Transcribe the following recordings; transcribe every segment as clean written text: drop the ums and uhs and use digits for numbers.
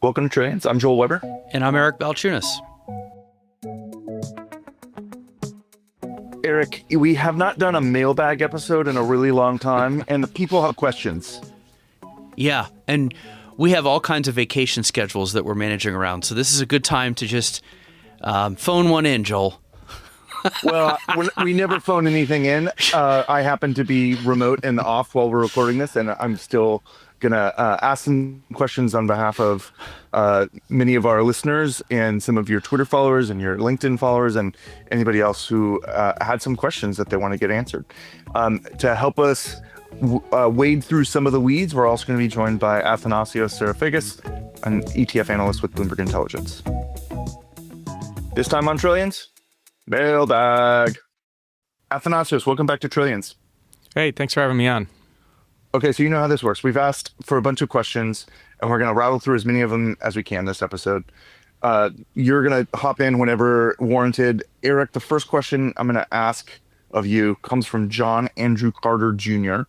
Welcome to Trillions. I'm Joel Weber. And I'm Eric Balchunas. Eric, we have not done a mailbag episode in a really long time, and the people have questions. Yeah, and we have all kinds of vacation schedules that we're managing around, so this is a good time to just phone one in, Joel. Well, we never phone anything in. I happen to be remote and off while we're recording this, and I'm still going to ask some questions on behalf of many of our listeners and some of your Twitter followers and your LinkedIn followers and anybody else who had some questions that they want to get answered. To help us wade through some of the weeds, we're also going to be joined by Athanasios Psarofagis, an ETF analyst with Bloomberg Intelligence. This time on Trillions, mailbag. Athanasios, welcome back to Trillions. Hey, thanks for having me on. Okay, so you know how this works. We've asked for a bunch of questions, and we're going to rattle through as many of them as we can this episode. You're going to hop in whenever warranted. Eric, the first question I'm going to ask of you comes from John Andrew Carter Jr.,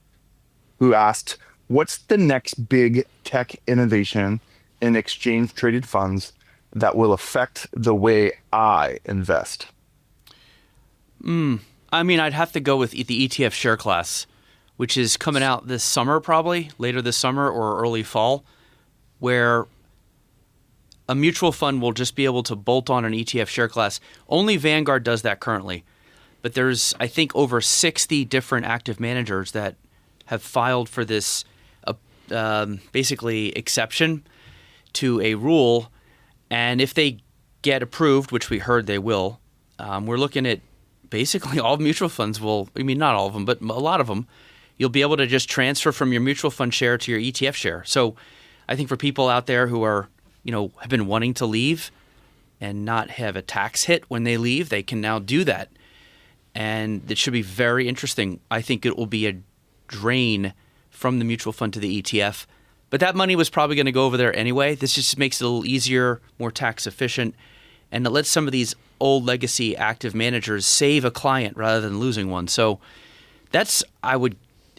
who asked, what's the next big tech innovation in exchange-traded funds that will affect the way I invest? I mean, I'd have to go with the ETF Share Class, which is coming out this summer, probably later this summer or early fall, where a mutual fund will just be able to bolt on an ETF Share Class. Only Vanguard does that currently, but there's, I think, over 60 different active managers that have filed for this basically exception to a rule. And if they get approved, which we heard they will, we're looking at basically all mutual funds will, I mean, not all of them, but a lot of them, you'll be able to just transfer from your mutual fund share to your ETF share. So I think for people out there who are, have been wanting to leave and not have a tax hit when they leave, they can now do that. And it should be very interesting. I think it will be a drain from the mutual fund to the ETF. But that money was probably going to go over there anyway. This just makes it a little easier, more tax efficient, and it lets some of these old legacy active managers save a client rather than losing one. So that's,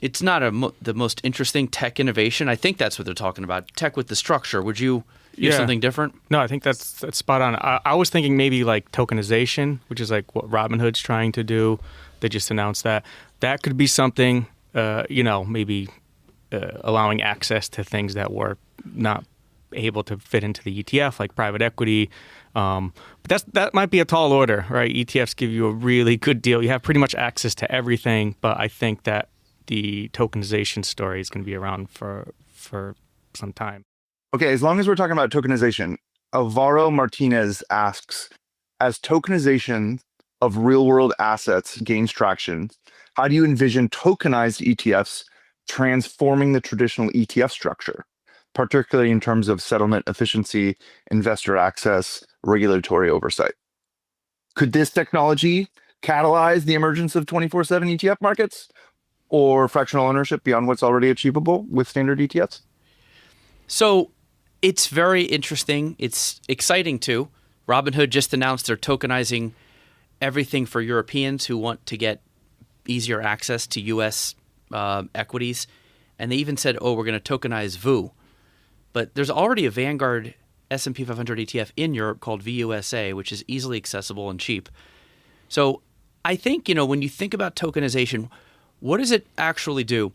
it's not the most interesting tech innovation. I think that's what they're talking about, tech with the structure. Would you use something different? No, I think that's spot on. I was thinking maybe like tokenization, which is like what Robinhood's trying to do. They just announced that. That could be something, maybe allowing access to things that were not able to fit into the ETF, like private equity. But that might be a tall order, right? ETFs give you a really good deal. You have pretty much access to everything, but I think that the tokenization story is going to be around for some time. Okay, as long as we're talking about tokenization, Alvaro Martinez asks, as tokenization of real-world assets gains traction, how do you envision tokenized ETFs transforming the traditional ETF structure, particularly in terms of settlement efficiency, investor access, regulatory oversight? Could this technology catalyze the emergence of 24/7 ETF markets or fractional ownership beyond what's already achievable with standard ETFs? So it's very interesting. It's exciting too. Robinhood just announced they're tokenizing everything for Europeans who want to get easier access to U.S. Equities. And they even said, we're going to tokenize VU. But there's already a Vanguard S&P 500 ETF in Europe called VUSA, which is easily accessible and cheap. So I think, when you think about tokenization, what does it actually do?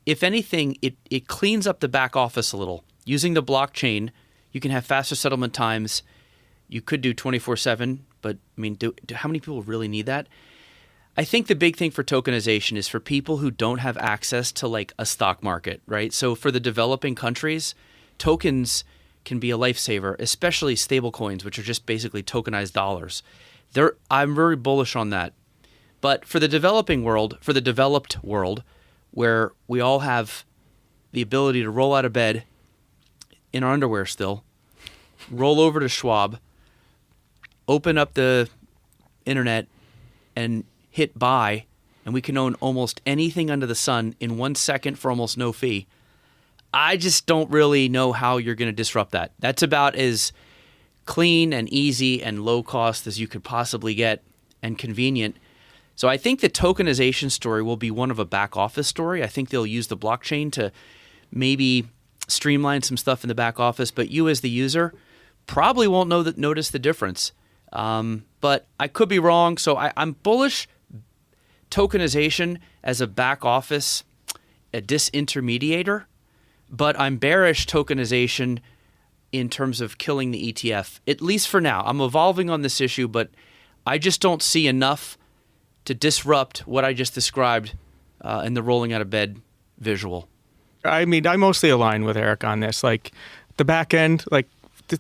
If anything, it cleans up the back office a little. Using the blockchain, you can have faster settlement times. You could do 24/7, but I mean, how many people really need that? I think the big thing for tokenization is for people who don't have access to like a stock market, right? So for the developing countries, tokens can be a lifesaver, especially stable coins, which are just basically tokenized dollars. I'm very bullish on that. But for the developing world, for the developed world, where we all have the ability to roll out of bed in our underwear still, roll over to Schwab, open up the internet, and hit buy, and we can own almost anything under the sun in 1 second for almost no fee. I just don't really know how you're going to disrupt that. That's about as clean and easy and low cost as you could possibly get, and convenient. So I think the tokenization story will be one of a back office story. I think they'll use the blockchain to maybe streamline some stuff in the back office, but you as the user probably won't notice the difference. But I could be wrong, so I'm bullish tokenization as a back office, a disintermediator, but I'm bearish tokenization in terms of killing the ETF, at least for now. I'm evolving on this issue, but I just don't see enough to disrupt what I just described in the rolling out of bed visual. I mean, I mostly align with Eric on this. Like, the back end, like,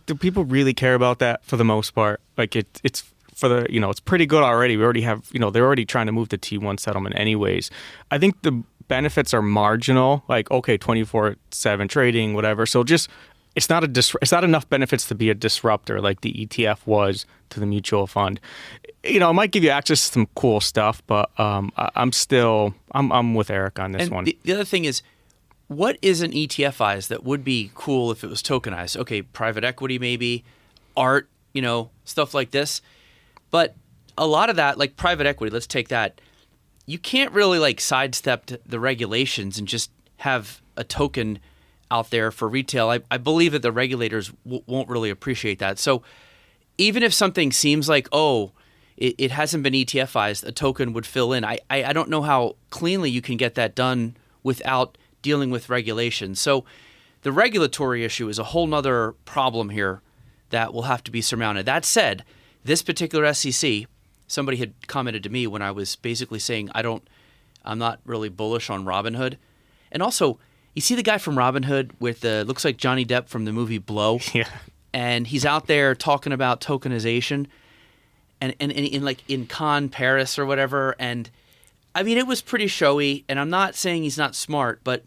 do people really care about that for the most part? Like, it's for the, it's pretty good already. We already have, they're already trying to move to T1 settlement anyways. I think the benefits are marginal, like, okay, 24/7 trading, whatever. So just, it's not enough benefits to be a disruptor like the ETF was to the mutual fund. It might give you access to some cool stuff, but I'm with Eric on this one. The other thing is, what is an ETFize that would be cool if it was tokenized? Okay, private equity maybe, art, stuff like this. But a lot of that, like private equity, let's take that. You can't really like sidestep the regulations and just have a token out there for retail. I believe that the regulators won't really appreciate that. So even if something seems like, it hasn't been ETFized, a token would fill in. I don't know how cleanly you can get that done without dealing with regulations. So the regulatory issue is a whole nother problem here that will have to be surmounted. That said, this particular SEC, somebody had commented to me when I was basically saying I'm not really bullish on Robinhood. And also, you see the guy from Robinhood with looks like Johnny Depp from the movie Blow. Yeah. And he's out there talking about tokenization and in Cannes, Paris or whatever. And I mean, it was pretty showy, and I'm not saying he's not smart, but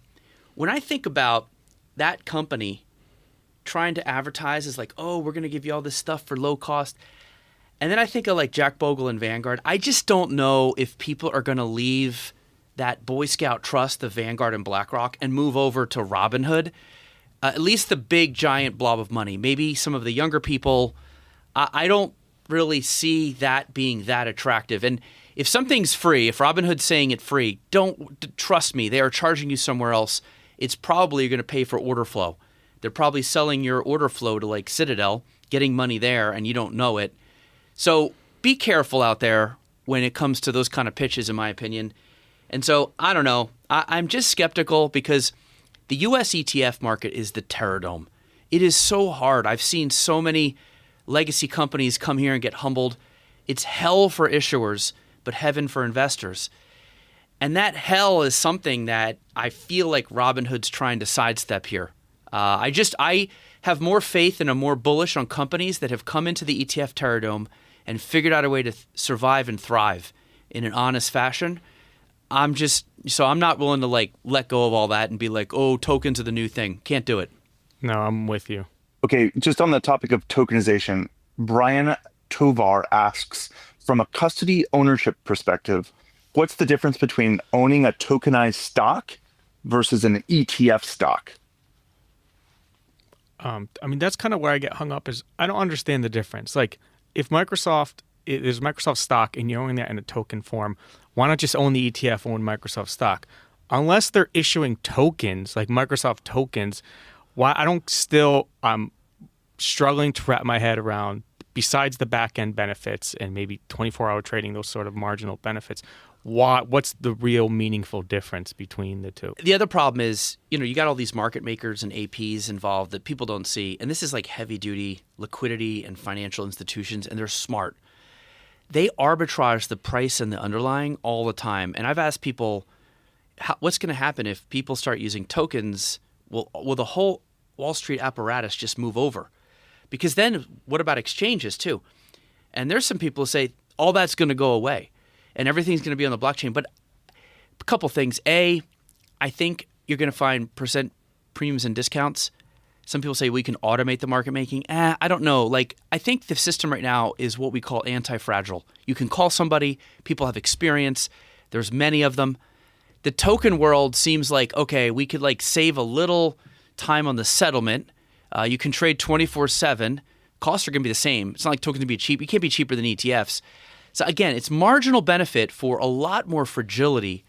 when I think about that company trying to advertise as like, we're going to give you all this stuff for low cost, and then I think of like Jack Bogle and Vanguard, I just don't know if people are going to leave that Boy Scout trust of Vanguard and BlackRock and move over to Robinhood. At least the big giant blob of money. Maybe some of the younger people, I don't really see that being that attractive. And if something's free, if Robinhood's saying it free, don't trust me. They are charging you somewhere else. It's probably you're going to pay for order flow. They're probably selling your order flow to like Citadel, getting money there, and you don't know it. So be careful out there when it comes to those kind of pitches, in my opinion. And so I don't know. I'm just skeptical because the U.S. ETF market is the terror dome. It is so hard. I've seen so many legacy companies come here and get humbled. It's hell for issuers, but heaven for investors. And that hell is something that I feel like Robinhood's trying to sidestep here. I have more faith and am more bullish on companies that have come into the ETF terror dome and figured out a way to survive and thrive in an honest fashion. I'm not willing to like let go of all that and be like, tokens are the new thing. Can't do it. No, I'm with you. Okay, just on the topic of tokenization, Brian Tovar asks, from a custody ownership perspective, what's the difference between owning a tokenized stock versus an ETF stock? I mean, that's kind of where I get hung up is I don't understand the difference. Like, if Microsoft is Microsoft stock and you're owning that in a token form, why not just own the ETF, own Microsoft stock? Unless they're issuing tokens, like Microsoft tokens, I'm struggling to wrap my head around, besides the back-end benefits and maybe 24-hour trading, those sort of marginal benefits, what's the real meaningful difference between the two? The other problem is, you got all these market makers and APs involved that people don't see. And this is like heavy-duty liquidity and financial institutions, and they're smart. They arbitrage the price and the underlying all the time. And I've asked people, what's going to happen if people start using tokens? Will the whole Wall Street apparatus just move over? Because then what about exchanges too? And there's some people who say all that's going to go away and everything's going to be on the blockchain. But a couple things. I think you're going to find percent premiums and discounts. Some people say we can automate the market making. I don't know. Like, I think the system right now is what we call anti-fragile. You can call somebody. People have experience. There's many of them. The token world seems like, okay, we could like save a little time on the settlement. You can trade 24/7. Costs are going to be the same. It's not like tokens can be cheap. You can't be cheaper than ETFs. So again, it's marginal benefit for a lot more fragility,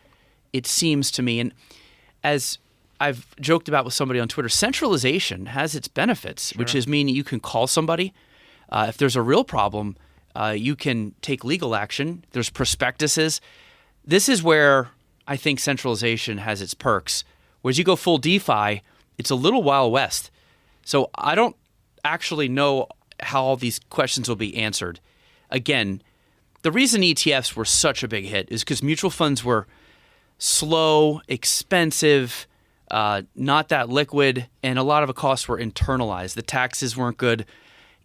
it seems to me. And as I've joked about with somebody on Twitter, centralization has its benefits, which is meaning you can call somebody. If there's a real problem, you can take legal action. There's prospectuses. This is where I think centralization has its perks. Whereas you go full DeFi, it's a little Wild West. So I don't actually know how all these questions will be answered. Again, the reason ETFs were such a big hit is because mutual funds were slow, expensive, not that liquid, and a lot of the costs were internalized. The taxes weren't good.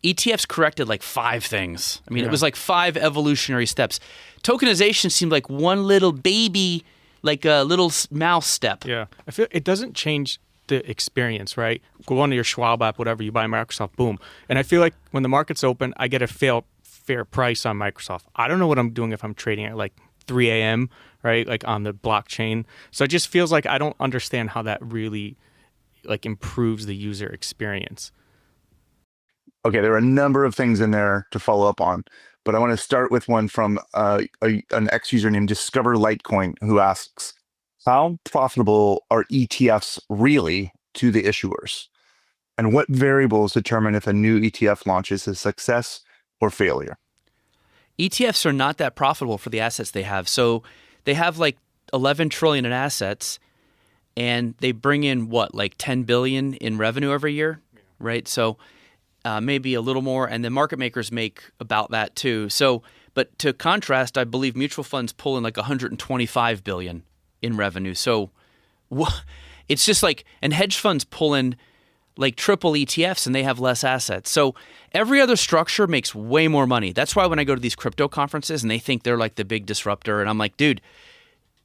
ETFs corrected like 5 things. I mean, it was like 5 evolutionary steps. Tokenization seemed like one little baby, like a little mouse step. Yeah. I feel it doesn't change the experience, right? Go on to your Schwab app, whatever, you buy Microsoft, boom. And I feel like when the market's open, I get a fair price on Microsoft. I don't know what I'm doing if I'm trading at like 3 a.m., right? Like on the blockchain. So it just feels like I don't understand how that really like improves the user experience. Okay, there are a number of things in there to follow up on, but I want to start with one from an ex-user named Discover Litecoin, who asks, how profitable are ETFs really to the issuers? And what variables determine if a new ETF launches a success or failure? ETFs are not that profitable for the assets they have. So they have like 11 trillion in assets, and they bring in what, like 10 billion in revenue every year, right? So maybe a little more, and the market makers make about that too. So, but to contrast, I believe mutual funds pull in like 125 billion in revenue. So it's just like, and hedge funds pull in like triple ETFs and they have less assets. So every other structure makes way more money. That's why when I go to these crypto conferences and they think they're like the big disruptor, and I'm like, dude,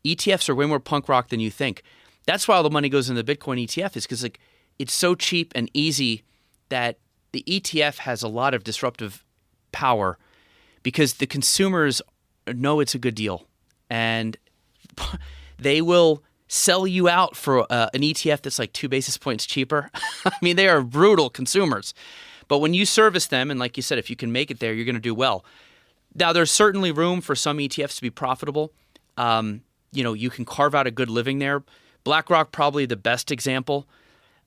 ETFs are way more punk rock than you think. That's why all the money goes into the Bitcoin ETF, is because like it's so cheap and easy that the ETF has a lot of disruptive power because the consumers know it's a good deal, and they will sell you out for an ETF that's like 2 basis points cheaper. I mean, they are brutal consumers. But when you service them, and like you said, if you can make it there, you're going to do well. Now, there's certainly room for some ETFs to be profitable. You can carve out a good living there. BlackRock, probably the best example.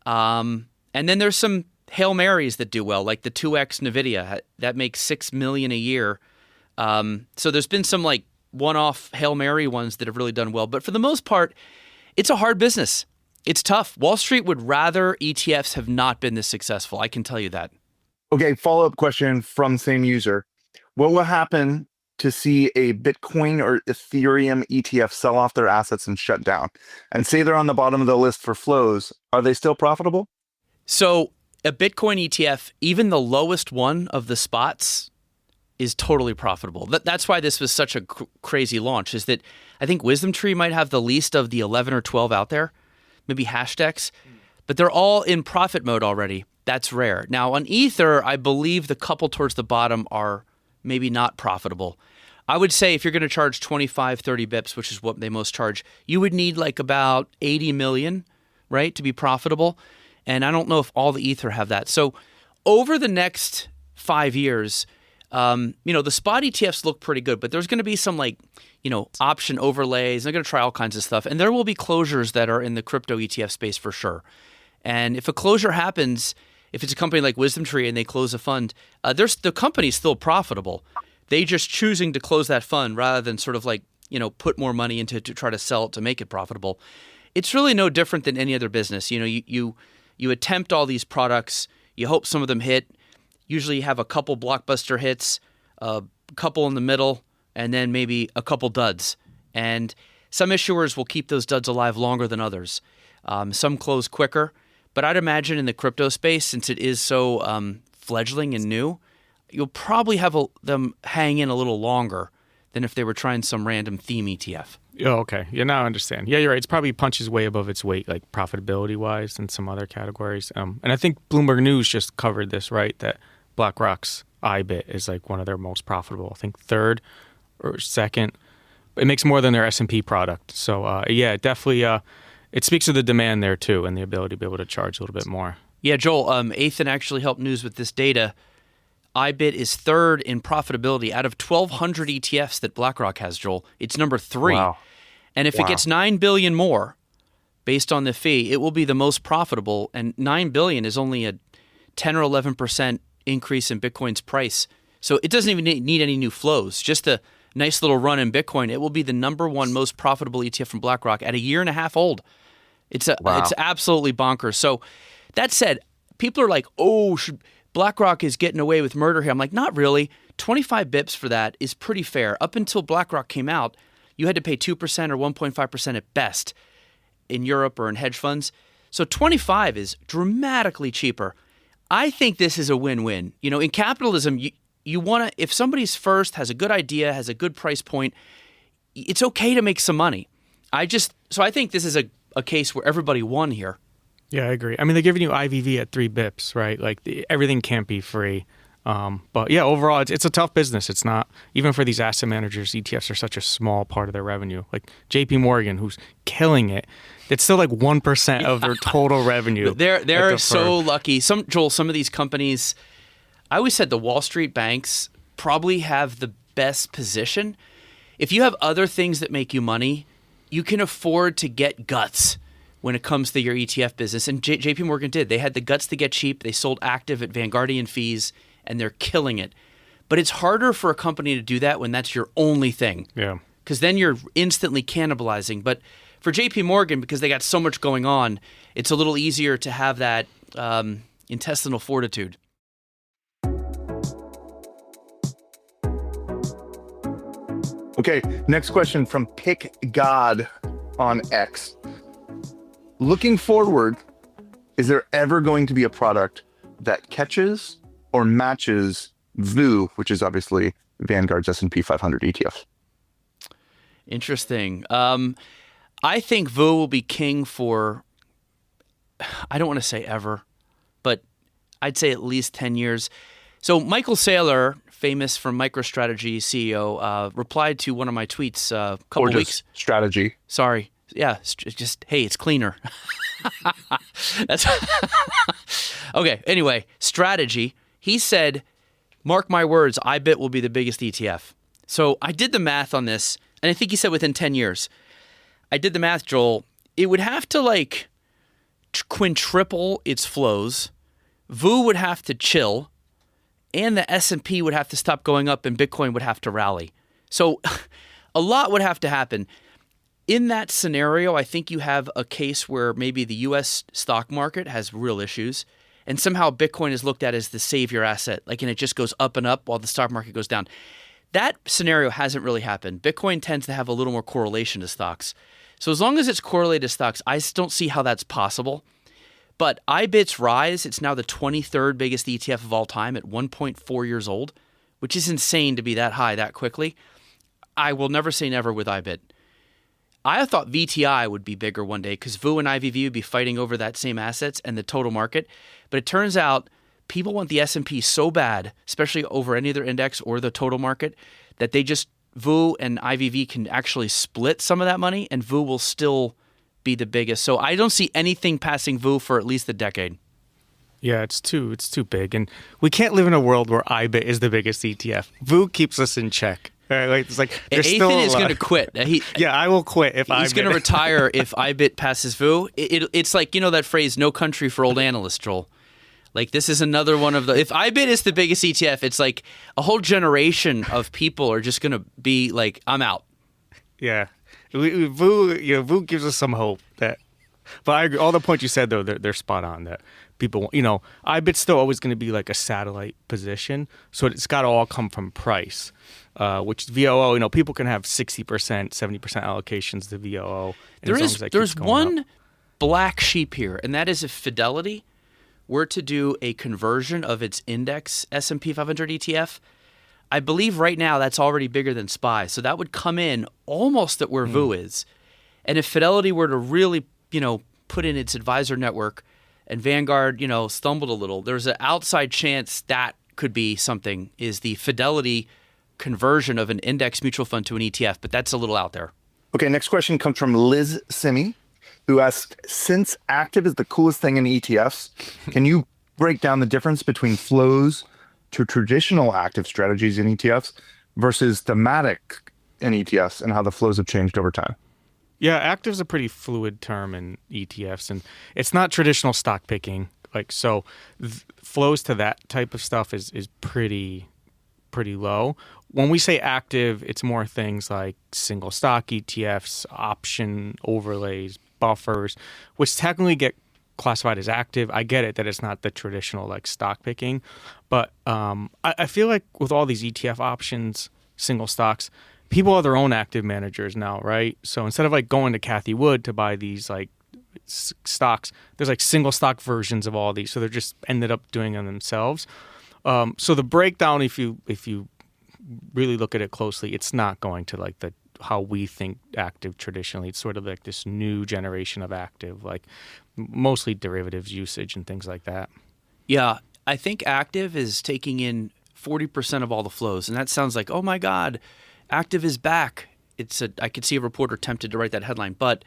And then there's some Hail Marys that do well, like the 2X NVIDIA. That makes $6 million a year. So there's been some like one-off Hail Mary ones that have really done well. But for the most part, it's a hard business. It's tough. Wall Street would rather ETFs have not been this successful. I can tell you that. Okay, follow-up question from same user. What will happen to see a Bitcoin or Ethereum ETF sell off their assets and shut down? And say they're on the bottom of the list for flows. Are they still profitable? So a Bitcoin ETF, even the lowest one of the spots, is totally profitable. That's why this was such a crazy launch, is that I think Wisdom Tree might have the least of the 11 or 12 out there, maybe Hashdex, but they're all in profit mode already. That's rare. Now on Ether, I believe the couple towards the bottom are maybe not profitable. I would say if you're going to charge 25, 30 bips, which is what they most charge, you would need like about 80 million, right, to be profitable. And I don't know if all the Ether have that. So over the next 5 years, the spot ETFs look pretty good, but there's going to be some option overlays. They're going to try all kinds of stuff. And there will be closures that are in the crypto ETF space for sure. And if a closure happens, if it's a company like Wisdom Tree and they close a fund, the company's still profitable. They just choosing to close that fund rather than sort of like, put more money into it to try to sell it to make it profitable. It's really no different than any other business. You attempt all these products, you hope some of them hit. Usually you have a couple blockbuster hits, a couple in the middle, and then maybe a couple duds. And some issuers will keep those duds alive longer than others. Some close quicker. But I'd imagine in the crypto space, since it is so fledgling and new, you'll probably have them hang in a little longer than if they were trying some random theme ETF. Oh, okay. Yeah, now I understand. Yeah, you're right. It's probably punches way above its weight, like profitability-wise, than some other categories. And I think Bloomberg News just covered this, right, that BlackRock's IBIT is like one of their most profitable. I think third or second. It makes more than their S&P product. So, definitely it speaks to the demand there, too, and the ability to be able to charge a little bit more. Yeah, Joel, Athan actually helped News with this data. IBIT is third in profitability out of 1,200 ETFs that BlackRock has, Joel. It's number 3. Wow. And if it gets $9 billion more, based on the fee, it will be the most profitable. And $9 billion is only a 10 or 11% increase in Bitcoin's price. So it doesn't even need any new flows. Just a nice little run in Bitcoin. It will be the #1 most profitable ETF from BlackRock at a year and a half old. It's absolutely bonkers. So that said, people are like, oh, BlackRock is getting away with murder here. I'm like, not really. 25 bips for that is pretty fair. Up until BlackRock came out, you had to pay 2% or 1.5% at best in Europe or in hedge funds. So 25 is dramatically cheaper. I think this is a win-win. You know, in capitalism, you want to, if somebody's first, has a good idea, has a good price point, it's okay to make some money. So I think this is a case where everybody won here. Yeah, I agree. I mean, they're giving you IVV at 3 bips, right? Like everything can't be free. But yeah, overall, it's a tough business. It's not, even for these asset managers, ETFs are such a small part of their revenue. Like JP Morgan, who's killing it, it's still like 1% of their total revenue. They're so lucky. Some of these companies, I always said the Wall Street banks probably have the best position. If you have other things that make you money, you can afford to get guts when it comes to your ETF business. And JP Morgan did. They had the guts to get cheap. They sold active at Vanguardian fees, and they're killing it. But it's harder for a company to do that when that's your only thing. Yeah. Because then you're instantly cannibalizing. But for JP Morgan, because they got so much going on, it's a little easier to have that intestinal fortitude. Okay, next question from Pick God on X. Looking forward, is there ever going to be a product that catches or matches VOO, which is obviously Vanguard's S&P 500 ETF? Interesting. I think VOO will be king for, I don't want to say ever, but I'd say at least 10 years. So Michael Saylor, famous from MicroStrategy CEO, replied to one of my tweets a couple weeks. Strategy. Sorry. Yeah, just, hey, it's cleaner. That's okay. Anyway, strategy. He said, mark my words, IBIT will be the biggest ETF. So I did the math on this, and I think he said within 10 years. I did the math, Joel. It would have to like quintuple its flows. VOO would have to chill, and the S&P would have to stop going up, and Bitcoin would have to rally. So a lot would have to happen. In that scenario, I think you have a case where maybe the U.S. stock market has real issues, and somehow Bitcoin is looked at as the savior asset, like, and it just goes up and up while the stock market goes down. That scenario hasn't really happened. Bitcoin tends to have a little more correlation to stocks. So as long as it's correlated to stocks, I don't see how that's possible. But IBIT's rise, it's now the 23rd biggest ETF of all time at 1.4 years old, which is insane to be that high that quickly. I will never say never with IBIT. I thought VTI would be bigger one day because VOO and IVV would be fighting over that same assets and the total market. But it turns out people want the S&P so bad, especially over any other index or the total market, that they just, VOO and IVV can actually split some of that money, and VOO will still be the biggest. So I don't see anything passing VOO for at least a decade. Yeah, it's too big. And we can't live in a world where IBIT is the biggest ETF. VOO keeps us in check. It's like Ethan is going to quit. I will quit if he's going to retire if IBIT passes VOO. It's like, you know that phrase, no country for old analysts, Joel. Like, this is another one of the, if IBIT is the biggest ETF, it's like a whole generation of people are just going to be like, I'm out. Yeah. VOO gives us some hope that, but I agree, all the points you said though, they're spot on, that people, IBIT's still always going to be like a satellite position. So it's got to all come from price. Which VOO, people can have 60%, 70% allocations to VOO. There's one black sheep here, and that is if Fidelity were to do a conversion of its index S&P 500 ETF. I believe right now that's already bigger than SPY, so that would come in almost at where VOO is. And if Fidelity were to really, put in its advisor network, and Vanguard, stumbled a little, there's an outside chance that could be something, is the Fidelity conversion of an index mutual fund to an ETF, but that's a little out there. Okay, next question comes from Liz Simi, who asked, since active is the coolest thing in ETFs, can you break down the difference between flows to traditional active strategies in ETFs versus thematic in ETFs and how the flows have changed over time? Yeah, active is a pretty fluid term in ETFs, and it's not traditional stock picking. Like so, flows to that type of stuff is pretty low. When we say active, it's more things like single stock ETFs, option overlays, buffers, which technically get classified as active. I get it that it's not the traditional like stock picking, but I feel like with all these ETF options, single stocks, people are their own active managers now, right? So instead of like going to Cathie Wood to buy these like stocks, there's like single stock versions of all these. So they're just ended up doing them themselves. So the breakdown, if you really look at it closely, it's not going to like the how we think active traditionally. It's sort of like this new generation of active, like mostly derivatives usage and things like that. Yeah, I think active is taking in 40% of all the flows, and that sounds like, oh my God, active is back. I could see a reporter tempted to write that headline, but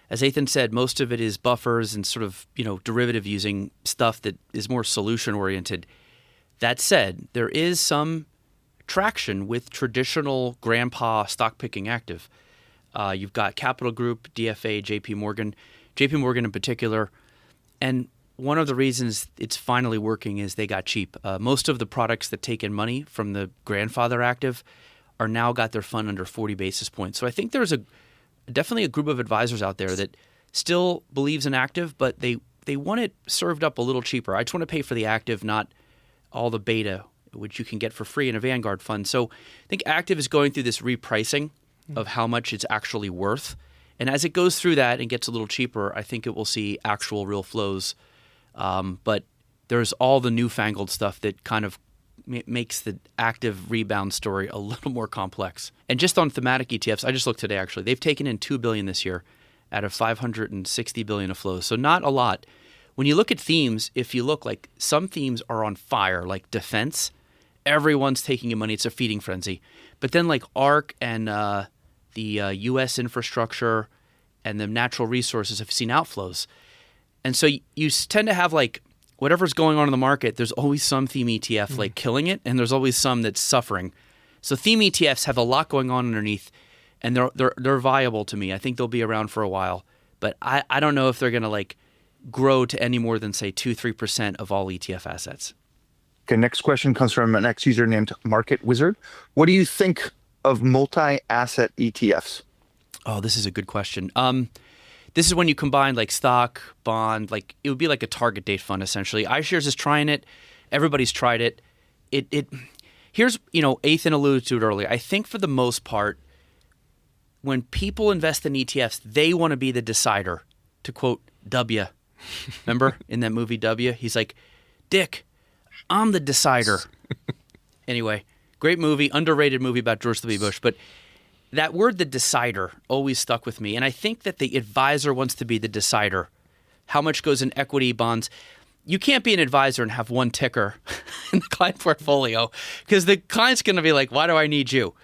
as Ethan said, most of it is buffers and sort of derivative using stuff that is more solution oriented. That said, there is some traction with traditional grandpa stock picking active. You've got Capital Group, DFA, JP Morgan in particular. And one of the reasons it's finally working is they got cheap. Most of the products that take in money from the grandfather active are now got their fund under 40 basis points. So I think there's definitely a group of advisors out there that still believes in active, but they want it served up a little cheaper. I just want to pay for the active, not all the beta, which you can get for free in a Vanguard fund. So I think active is going through this repricing of how much it's actually worth. And as it goes through that and gets a little cheaper, I think it will see actual real flows. But there's all the newfangled stuff that kind of makes the active rebound story a little more complex. And just on thematic ETFs, I just looked today actually, they've taken in $2 billion this year out of $560 billion of flows. So not a lot. When you look at themes, if you look, like some themes are on fire, like defense, everyone's taking in money. It's a feeding frenzy. But then like ARK and the U.S. infrastructure and the natural resources have seen outflows. And so you tend to have like whatever's going on in the market, there's always some theme ETF like killing it, and there's always some that's suffering. So theme ETFs have a lot going on underneath, and they're viable to me. I think they'll be around for a while. But I don't know if they're going to like grow to any more than, say, 2-3% of all ETF assets. Okay, next question comes from an ex-user named Market Wizard. What do you think of multi-asset ETFs? Oh, this is a good question. This is when you combine like stock, bond, like it would be like a target date fund essentially. iShares is trying it. Everybody's tried it. Here's, Ethan alluded to it earlier. I think for the most part, when people invest in ETFs, they want to be the decider. To quote W. Remember in that movie W? He's like, Dick, I'm the decider. Anyway, great movie, underrated movie about George W. Bush. But that word, the decider, always stuck with me. And I think that the advisor wants to be the decider. How much goes in equity, bonds? You can't be an advisor and have one ticker in the client portfolio because the client's going to be like, why do I need you?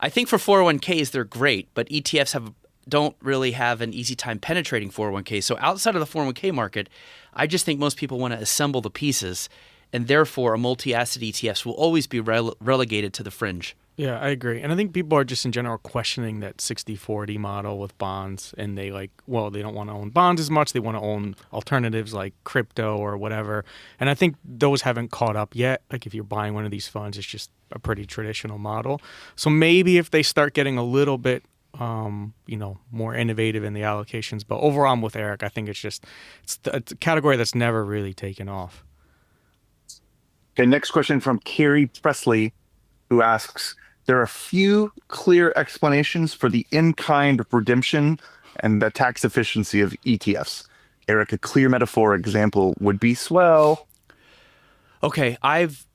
I think for 401ks, they're great, but ETFs don't really have an easy time penetrating 401ks. So outside of the 401k market, I just think most people want to assemble the pieces, and therefore a multi-asset ETFs will always be relegated to the fringe. Yeah, I agree. And I think people are just in general questioning that 60-40 model with bonds, and they they don't want to own bonds as much. They want to own alternatives like crypto or whatever. And I think those haven't caught up yet. Like if you're buying one of these funds, it's just a pretty traditional model. So maybe if they start getting a little bit more innovative in the allocations. But overall, I'm with Eric. I think it's a category that's never really taken off. Okay, next question from Carrie Presley, who asks, there are few clear explanations for the in-kind redemption and the tax efficiency of ETFs. Eric, a clear metaphor example would be swell. Okay, I've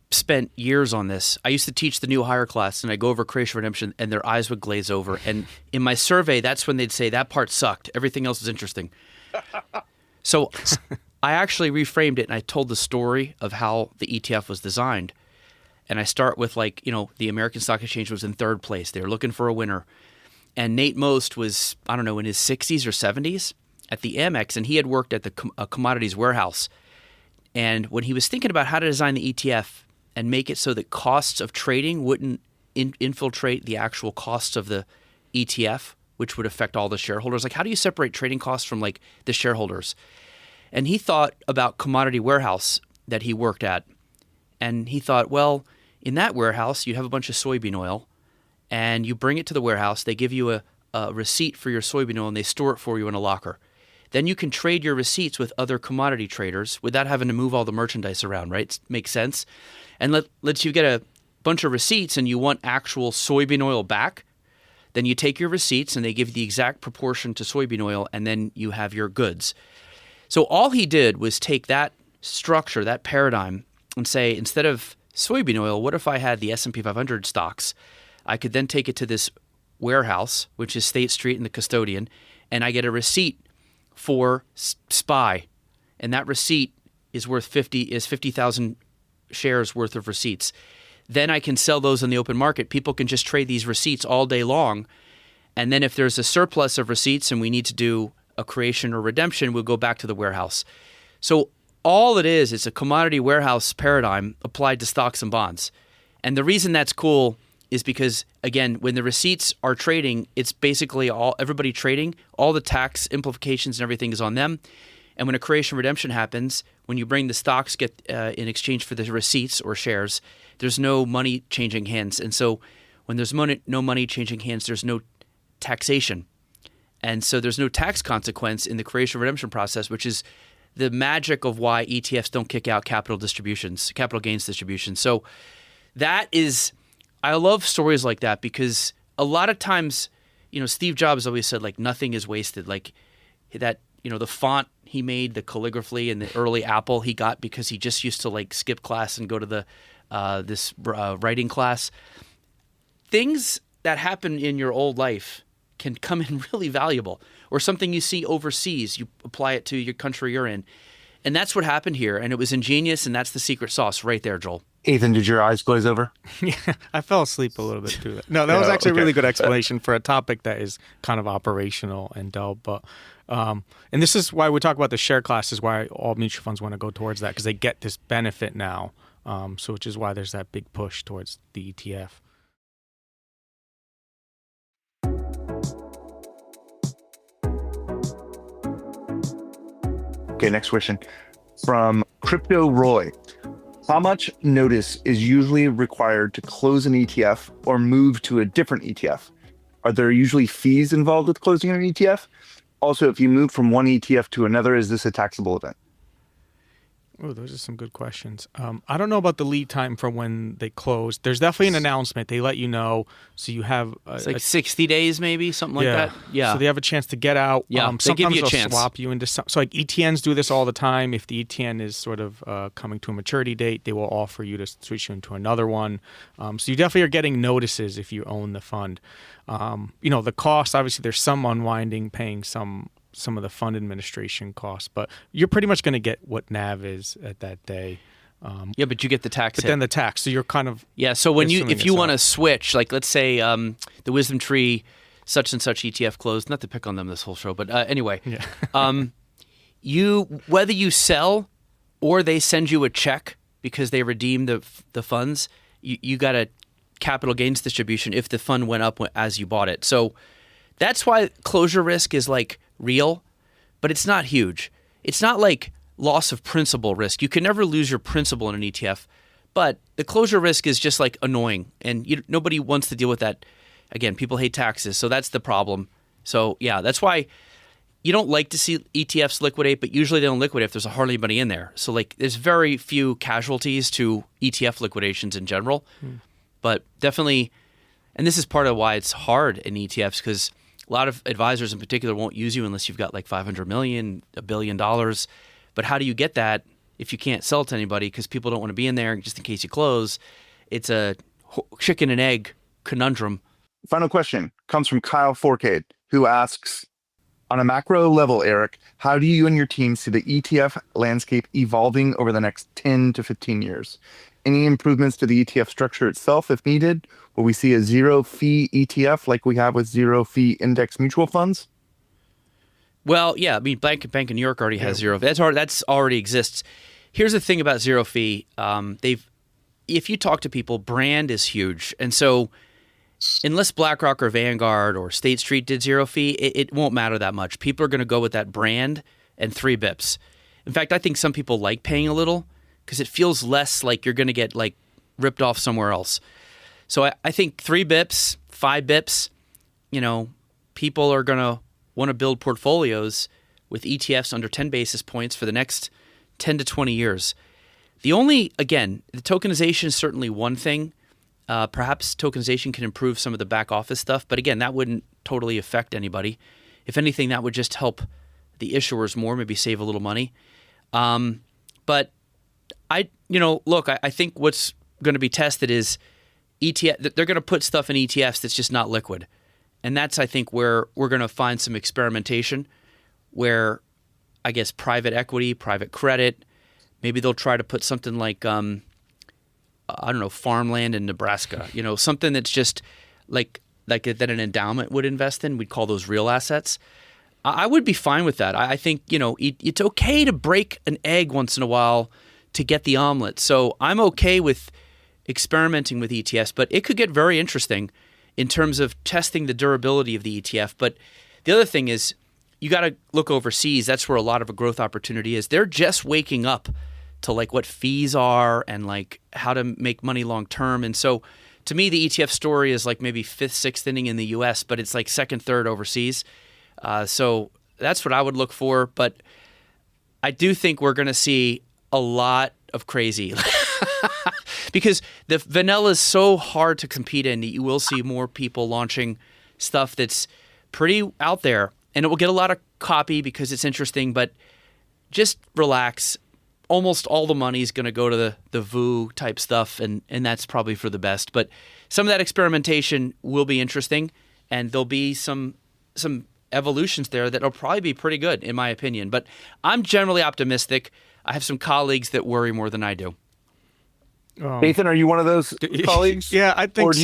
spent years on this. I used to teach the new hire class, and I go over creation redemption, and their eyes would glaze over. And in my survey, that's when they'd say, that part sucked. Everything else was interesting. So I actually reframed it, and I told the story of how the ETF was designed. And I start with the American Stock Exchange was in third place. They were looking for a winner. And Nate Most was, I don't know, in his 60s or 70s at the Amex, and he had worked at the commodities warehouse. And when he was thinking about how to design the ETF and make it so that costs of trading wouldn't infiltrate the actual costs of the ETF, which would affect all the shareholders. Like, how do you separate trading costs from like the shareholders? And he thought about commodity warehouse that he worked at. And he thought, well, in that warehouse, you have a bunch of soybean oil and you bring it to the warehouse. They give you a receipt for your soybean oil and they store it for you in a locker. Then you can trade your receipts with other commodity traders without having to move all the merchandise around, right? Makes sense. And let's you get a bunch of receipts and you want actual soybean oil back. Then you take your receipts and they give you the exact proportion to soybean oil and then you have your goods. So all he did was take that structure, that paradigm, and say, instead of soybean oil, what if I had the S&P 500 stocks? I could then take it to this warehouse, which is State Street and the custodian, and I get a receipt for SPY, and that receipt is worth 50,000 shares worth of receipts. Then I can sell those in the open market. People can just trade these receipts all day long, and then if there's a surplus of receipts and we need to do a creation or redemption, we'll go back to the warehouse. So all it is, it's a commodity warehouse paradigm applied to stocks and bonds. And the reason that's cool is because, again, when the receipts are trading, it's basically everybody trading, all the tax implications and everything is on them. And when a creation redemption happens, when you bring the stocks get in exchange for the receipts or shares, there's no money changing hands. And so when there's no money changing hands, there's no taxation. And so there's no tax consequence in the creation redemption process, which is the magic of why ETFs don't kick out capital gains distributions. So that is, I love stories like that because a lot of times, Steve Jobs always said like nothing is wasted. Like that, the font he made, the calligraphy in the early Apple he got because he just used to like skip class and go to the this writing class. Things that happen in your old life can come in really valuable, or something you see overseas, you apply it to your country you're in. And that's what happened here. And it was ingenious. And that's the secret sauce right there, Joel. Ethan, did your eyes glaze over? Yeah, I fell asleep a little bit through that. No, that was actually a really good explanation for a topic that is kind of operational and dull. But and this is why we talk about the share class, is why all mutual funds want to go towards that, because they get this benefit now. So which is why there's that big push towards the ETF. Okay, next question from Crypto Roy. How much notice is usually required to close an ETF or move to a different ETF? Are there usually fees involved with closing an ETF? Also, if you move from one ETF to another, is this a taxable event? Oh, those are some good questions. I don't know about the lead time from when they close. There's definitely an announcement. They let you know. So you have... it's like 60 days maybe, something like that. Yeah. So they have a chance to get out. Yeah, they give you a chance. Swap you into some... So like ETNs do this all the time. If the ETN is sort of coming to a maturity date, they will offer you to switch you into another one. So you definitely are getting notices if you own the fund. The cost, obviously there's some unwinding, paying some of the fund administration costs, but you're pretty much going to get what NAV is at that day. Yeah, but you get the tax hit. But then the tax, so you're kind of... Yeah, so if you want to switch, like let's say the Wisdom Tree such and such ETF closed, not to pick on them this whole show, but anyway, yeah. Whether you sell or they send you a check because they redeem the funds, you got a capital gains distribution if the fund went up as you bought it. So that's why closure risk is like real, but it's not huge. It's not like loss of principal risk. You can never lose your principal in an ETF, but the closure risk is just like annoying, and nobody wants to deal with that. Again, people hate taxes, so that's the problem. So yeah, that's why you don't like to see ETFs liquidate, but usually they don't liquidate if there's hardly anybody in there. So like there's very few casualties to ETF liquidations in general, but definitely, and this is part of why it's hard in ETFs, because a lot of advisors in particular won't use you unless you've got like 500 million, $1 billion. But how do you get that if you can't sell to anybody because people don't want to be in there just in case you close? It's a chicken and egg conundrum. Final question comes from Kyle Forcade, who asks, on a macro level, Eric, how do you and your team see the ETF landscape evolving over the next 10 to 15 years? Any improvements to the ETF structure itself if needed? Will we see a zero-fee ETF like we have with zero-fee index mutual funds? Well, yeah. I mean, Bank of New York already has zero. That's already exists. Here's the thing about zero fee. If you talk to people, brand is huge, and so unless BlackRock or Vanguard or State Street did zero fee, it won't matter that much. People are going to go with that brand and 3 bips. In fact, I think some people like paying a little because it feels less like you're going to get like ripped off somewhere else. So I think 3 bips, 5 bips, people are going to want to build portfolios with ETFs under 10 basis points for the next 10 to 20 years. The tokenization is certainly one thing. Perhaps tokenization can improve some of the back office stuff, but again, that wouldn't totally affect anybody. If anything, that would just help the issuers more, maybe save a little money. But I think what's going to be tested is ETF. They're going to put stuff in ETFs that's just not liquid. And that's, I think, where we're going to find some experimentation where, I guess, private equity, private credit, maybe they'll try to put something like, farmland in Nebraska, something that's just like that an endowment would invest in. We'd call those real assets. I would be fine with that. I think, it's okay to break an egg once in a while to get the omelet. So I'm okay with experimenting with ETFs, but it could get very interesting in terms of testing the durability of the ETF. But the other thing is you got to look overseas. That's where a lot of a growth opportunity is. They're just waking up to like what fees are and like how to make money long term. And so to me, the ETF story is like maybe 5th, 6th inning in the US, but it's like 2nd, 3rd overseas. So that's what I would look for. But I do think we're going to see a lot of crazy because the vanilla is so hard to compete in that you will see more people launching stuff that's pretty out there, and it will get a lot of copy because it's interesting, but just relax. Almost all the money is going to go to the VU type stuff, and that's probably for the best. But some of that experimentation will be interesting, and there'll be some evolutions there that'll probably be pretty good, in my opinion. But I'm generally optimistic. I have some colleagues that worry more than I do. Nathan, are you one of those colleagues? Yeah, I think.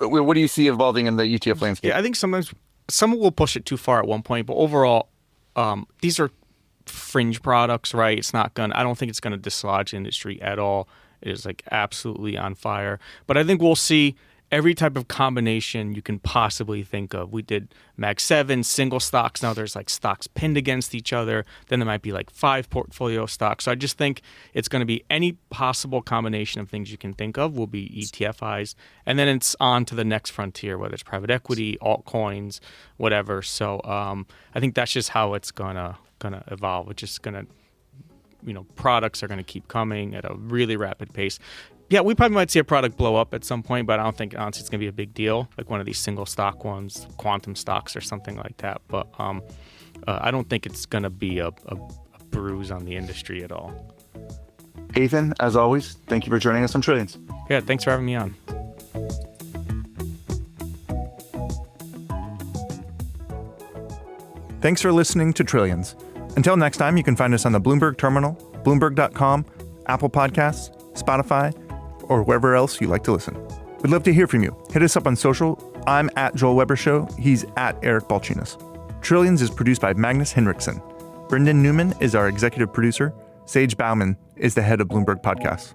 Or what do you see evolving in the ETF landscape? Yeah, I think sometimes someone will push it too far at one point, but overall, these are fringe products, right? I don't think it's gonna dislodge the industry at all. It is like absolutely on fire. But I think we'll see every type of combination you can possibly think of. We did Mag 7, single stocks. Now there's like stocks pinned against each other. Then there might be like 5 portfolio stocks. So I just think it's going to be any possible combination of things you can think of will be ETFized. And then it's on to the next frontier, whether it's private equity, altcoins, whatever. So I think that's just how it's gonna evolve. It's just gonna, products are gonna keep coming at a really rapid pace. Yeah, we probably might see a product blow up at some point, but I don't think honestly it's going to be a big deal, like one of these single stock ones, quantum stocks or something like that. But I don't think it's going to be a bruise on the industry at all. Ethan, as always, thank you for joining us on Trillions. Yeah, thanks for having me on. Thanks for listening to Trillions. Until next time, you can find us on the Bloomberg Terminal, Bloomberg.com, Apple Podcasts, Spotify, or wherever else you like to listen. We'd love to hear from you. Hit us up on social. I'm at Joel Weber Show. He's at Eric Balchinas. Trillions is produced by Magnus Henriksen. Brendan Newman is our executive producer. Sage Bauman is the head of Bloomberg Podcasts.